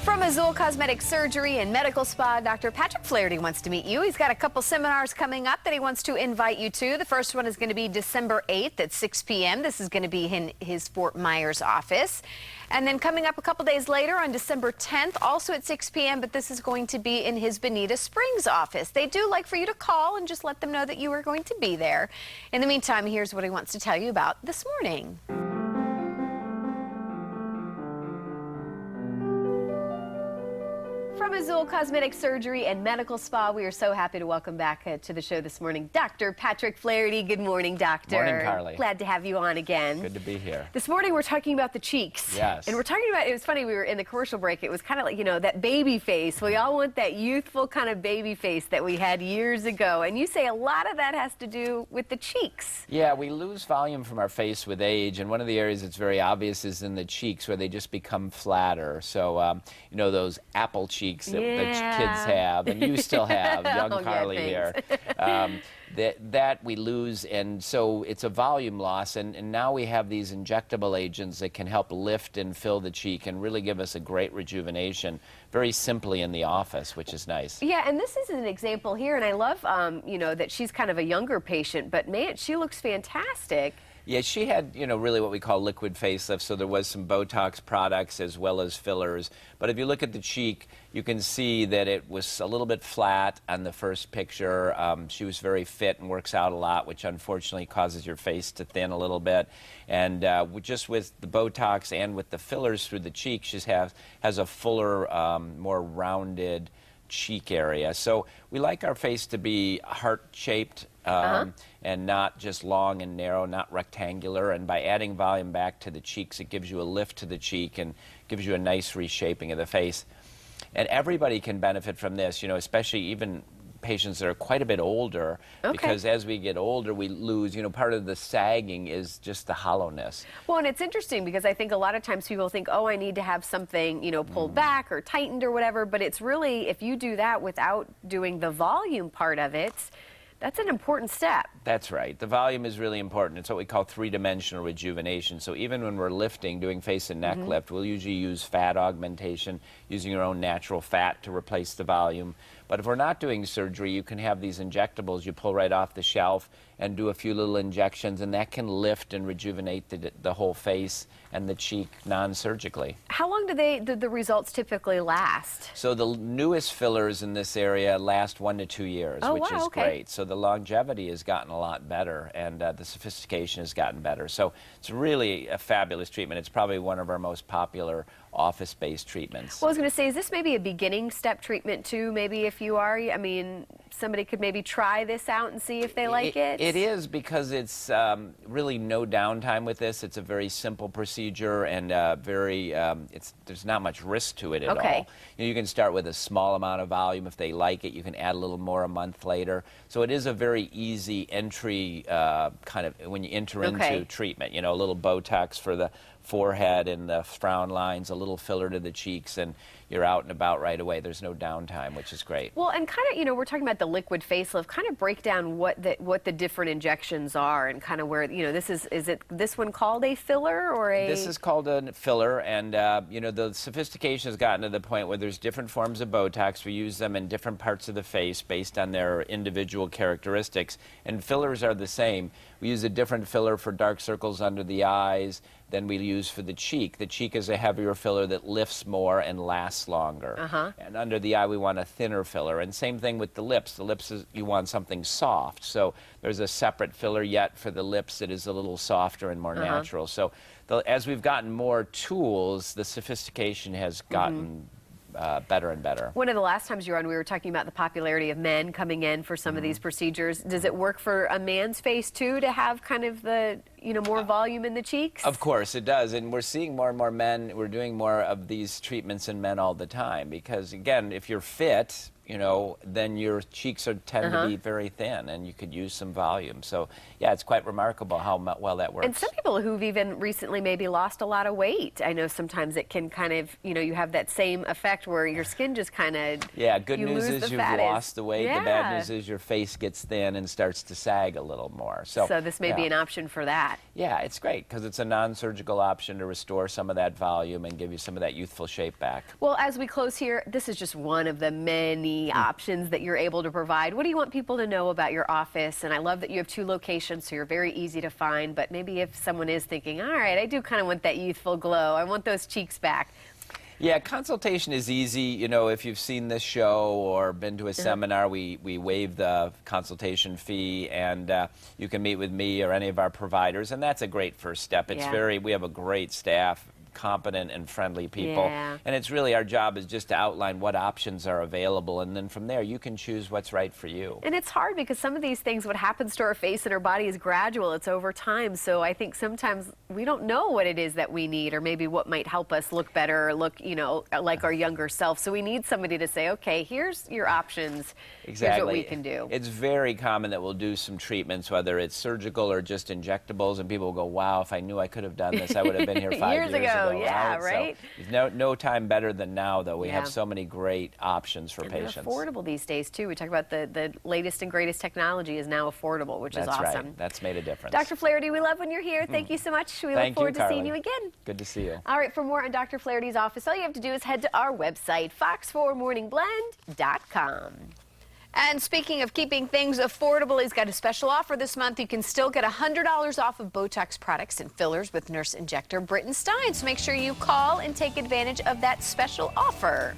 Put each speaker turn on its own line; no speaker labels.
From Azul Cosmetic Surgery and Medical Spa, Dr. Patrick Flaherty wants to meet you. He's got a couple seminars coming up that he wants to invite you to. The first one is going to be December 8th at 6 p.m. This is going to be in his Fort Myers office. And then coming up a couple days later on December 10th, also at 6 p.m., but this is going to be in his Bonita Springs office. They do like for you to call and just let them know that you are going to be there. In the meantime, here's what he wants to tell you about this morning. From Azul Cosmetic Surgery and Medical Spa, we are so happy to welcome back to the show this morning Dr. Patrick Flaherty. Good morning, doctor.
Morning, Carly.
Glad to have you on again.
Good to be here.
This morning we're talking about the cheeks.
Yes.
And we're talking about, it was funny, we were in the commercial break, it was kind of like, you know, that baby face. We all want that youthful kind of baby face that we had years ago. And you say a lot of that has to do with the cheeks.
Yeah, we lose volume from our face with age, and one of the areas that's very obvious is in the cheeks, where they just become flatter. So, you know, those apple cheeks that kids have, and you still have, young Carly here. That we lose, and so it's a volume loss, and now we have these injectable agents that can help lift and fill the cheek and really give us a great rejuvenation very simply in the office, which is nice.
Yeah, and this is an example here, and I love, you know, that she's kind of a younger patient, but man, she looks fantastic.
Yeah, she had, you know, really what we call liquid facelift, so there was some Botox products as well as fillers. But if you look at the cheek, you can see that it was a little bit flat on the first picture. She was very fit and works out a lot, which unfortunately causes your face to thin a little bit. And just with the Botox and with the fillers through the cheek, she has a fuller, more rounded cheek area. So we like our face to be heart-shaped and not just long and narrow, not rectangular. And by adding volume back to the cheeks, it gives you a lift to the cheek and gives you a nice reshaping of the face. And everybody can benefit from this, you know, especially even patients that are quite a bit older, because as we get older, we lose, you know, part of the sagging is just the hollowness.
Well, and it's interesting because I think a lot of times people think, oh, I need to have something, you know, pulled back or tightened or whatever, but it's really, if you do that without doing the volume part of it, that's an important step.
That's right. The volume is really important. It's what we call three-dimensional rejuvenation. So even when we're lifting, doing face and neck lift, we'll usually use fat augmentation, using your own natural fat to replace the volume. But if we're not doing surgery, you can have these injectables you pull right off the shelf and do a few little injections, and that can lift and rejuvenate the whole face and the cheek non-surgically.
How long do the results typically last?
So the newest fillers in this area last 1 to 2 years, which is great. So the longevity has gotten a lot better, and the sophistication has gotten better. So it's really a fabulous treatment. It's probably one of our most popular office-based treatments.
Well, I was going to say, is this maybe a beginning step treatment too? Maybe if you are, I mean, somebody could maybe try this out and see if they like it?
It is, because it's really no downtime with this. It's a very simple procedure, and there's not much risk to it at all. You know, you can start with a small amount of volume. If they like it, you can add a little more a month later. So it is a very easy entry kind of when you enter into treatment. You know, a little Botox for the forehead and the frown lines, a little filler to the cheeks, and you're out and about right away. There's no downtime, which is great.
Well, and kind of, you know, we're talking about the liquid facelift. Kind of break down what the different injections are, and kind of where, you know, is it this one called a filler or a?
This is called a filler, and you know, the sophistication has gotten to the point where there's different forms of Botox. We use them in different parts of the face based on their individual characteristics, and fillers are the same. We use a different filler for dark circles under the eyes than we use for the cheek. The cheek is a heavier filler that lifts more and lasts longer. And under the eye, we want a thinner filler. And same thing with the lips. The lips, you want something soft. So there's a separate filler yet for the lips that is a little softer and more natural. So as we've gotten more tools, the sophistication has gotten better and better.
One of the last times you were on, we were talking about the popularity of men coming in for some of these procedures. Does it work for a man's face too, to have kind of the, you know, more volume in the cheeks?
Of course it does, and we're seeing more and more men. We're doing more of these treatments in men all the time, because again, if you're fit, then your cheeks tend to be very thin, and you could use some volume. So, yeah, it's quite remarkable how well that works.
And some people who've even recently maybe lost a lot of weight, I know sometimes it can kind of, you have that same effect where your skin just kind of,
yeah, good news is you've lost the weight.
Yeah.
The bad news is your face gets thin and starts to sag a little more. So
this may be an option for that.
Yeah, it's great because it's a non-surgical option to restore some of that volume and give you some of that youthful shape back.
Well, as we close here, this is just one of the many options that you're able to provide. What do you want people to know about your office? And I love that you have 2 locations, so you're very easy to find. But maybe if someone is thinking, all right, I do kind of want that youthful glow, I want those cheeks back.
Yeah, consultation is easy. If you've seen this show or been to a seminar, we waive the consultation fee, and you can meet with me or any of our providers, and that's a great first step. It's we have a great staff, competent and friendly people, and it's really our job is just to outline what options are available, and then from there you can choose what's right for you.
And it's hard because some of these things, what happens to our face and our body is gradual, it's over time, so I think sometimes we don't know what it is that we need or maybe what might help us look better or look, like our younger self. So we need somebody to say, okay, here's your options,
exactly.
Here's what we can do.
It's very common that we'll do some treatments, whether it's surgical or just injectables, and people will go, wow, if I knew I could have done this, I would have been here 5 years ago.
Yeah, right?
So no time better than now, though. We have so many great options for patients.
They're affordable these days, too. We talk about the latest and greatest technology is now affordable, which is awesome.
That's right. That's made a difference.
Dr. Flaherty, we love when you're here. Thank you so much. We look forward to seeing you again.
Good to see you.
All right, for more on Dr. Flaherty's office, all you have to do is head to our website, fox4morningblend.com.
And speaking of keeping things affordable, he's got a special offer this month. You can still get $100 off of Botox products and fillers with nurse injector Britton Stein. So make sure you call and take advantage of that special offer.